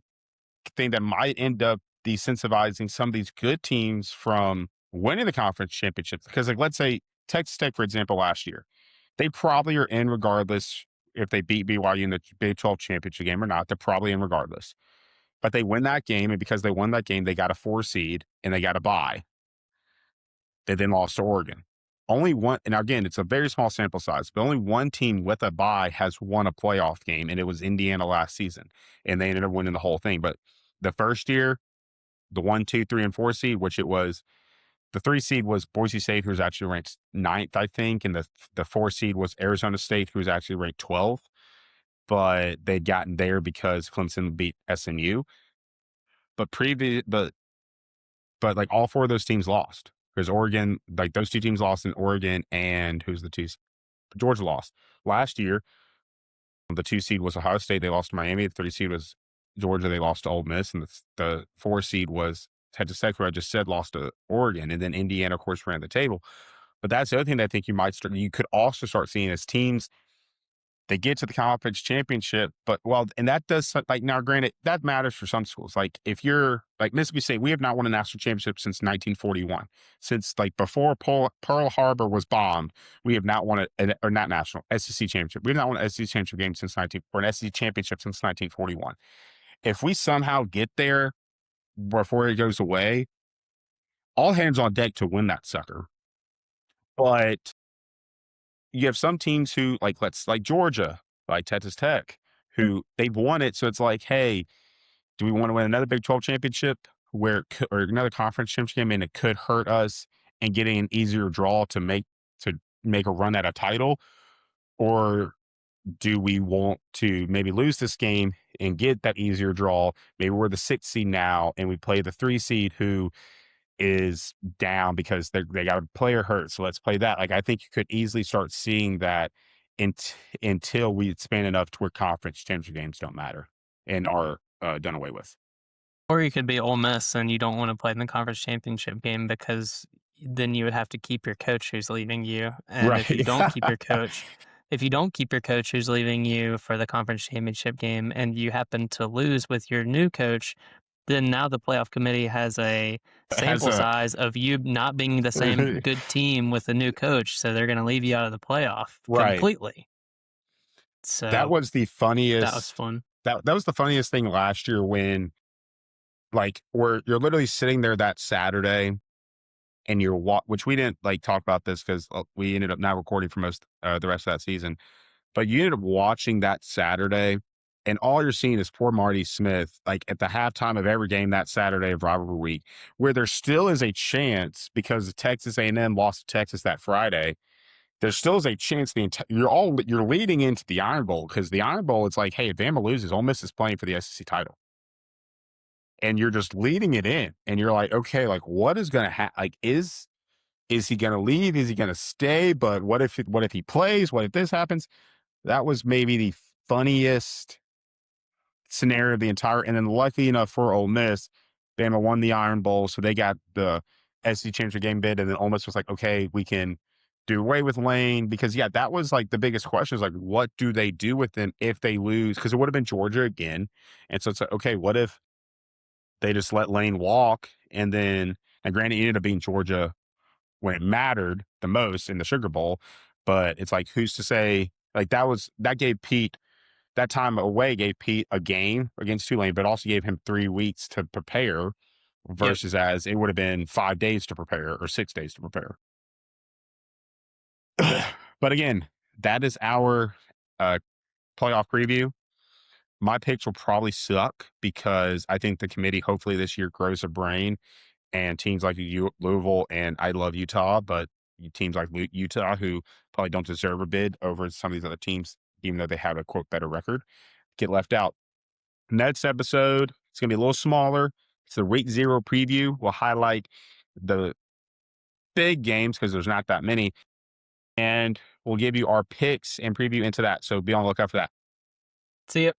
thing that might end up desensitivizing some of these good teams from winning the conference championships. Because, like, let's say Texas Tech, for example, last year, they probably are in regardless if they beat BYU in the Big 12 championship game or not. They're probably in regardless. But they win that game, and because they won that game, they got a 4 seed and they got a bye. They then lost to Oregon. Only one, and again, it's a very small sample size, but only one team with a bye has won a playoff game, and it was Indiana last season, and they ended up winning the whole thing. But the first year, the 1, 2, 3, and 4 seed, which it was the 3 seed was Boise State, who was actually ranked ninth, I think, and the 4 seed was Arizona State, who was actually ranked 12th, but they'd gotten there because Clemson beat SMU. But like all 4 of those teams lost because Oregon, like those 2 teams lost in Oregon, and who's the 2? Georgia lost last year. The 2 seed was Ohio State. They lost to Miami. The 3 seed was Georgia. They lost to Ole Miss, and the 4 seed was Texas Tech, who I just said lost to Oregon, and then Indiana, of course, ran the table. But that's the other thing that I think you could also start seeing as teams they get to the conference championship, but well, and that does like now. Granted, that matters for some schools. Like if you're like Mississippi State, we have not won a national championship since 1941. Since like before Pearl Harbor was bombed, we have not won or not national SEC championship. We have not won an SEC championship game since 19 or an SEC championship since 1941. If we somehow get there before it goes away, all hands on deck to win that sucker. But you have some teams who like Georgia, like Texas Tech, who they've won it. So it's like, hey, do we want to win another Big 12 championship or another conference championship game, and it could hurt us and getting an easier draw to make a run at a title? Or do we want to maybe lose this game and get that easier draw? Maybe we're the 6th seed now and we play the 3 seed who is down because they got a player hurt. So let's play that. Like I think you could easily start seeing that until we expand enough to where conference championship games don't matter and are done away with. Or you could be Ole Miss and you don't want to play in the conference championship game because then you would have to keep your coach who's leaving you. And Right. if you don't keep your coach who's leaving you for the conference championship game and you happen to lose with your new coach, then now the playoff committee has a Has sample a size of you not being the same good team with the new coach. So they're going to leave you out of the playoff right. completely. That So was the that was funniest. fun. That was the funniest thing last year when like where you're literally sitting there that Saturday and which we didn't like talk about this because we ended up not recording for most the rest of that season. But you ended up watching that Saturday, and all you're seeing is poor Marty Smith, like at the halftime of every game that Saturday of rivalry week, where there still is a chance because Texas A&M lost to Texas that Friday. There still is a chance you're leading into the Iron Bowl because the Iron Bowl, it's like, hey, if Bama loses, Ole Miss is playing for the SEC title, and you're just leading it in, and you're like, okay, like what is going to happen? Like is he going to leave? Is he going to stay? But what if he plays? What if this happens? That was maybe the funniest scenario of the entire. And then, lucky enough for Ole Miss, Bama won the Iron Bowl, so they got the SEC championship game bid. And then Ole Miss was like, okay, we can do away with Lane because that was like the biggest question is like, what do they do with them if they lose? Because it would have been Georgia again, and so it's like, okay, what if they just let Lane walk? And granted, it ended up being Georgia when it mattered the most in the Sugar Bowl. But it's like, who's to say? Like that gave Pete that time away gave Pete a game against Tulane, but also gave him 3 weeks to prepare Yep. versus as it would have been 5 days to prepare or 6 days to prepare. But again, that is our uh, playoff preview. My picks will probably suck because I think the committee hopefully this year grows a brain and teams like Louisville, and I love Utah, but teams like Utah who probably don't deserve a bid over some of these other teams, even though they have a quote better record, get left out. Next episode, it's going to be a little smaller. It's the week 0 preview. We'll highlight the big games because there's not that many, and we'll give you our picks and preview into that. So be on the lookout for that. See ya.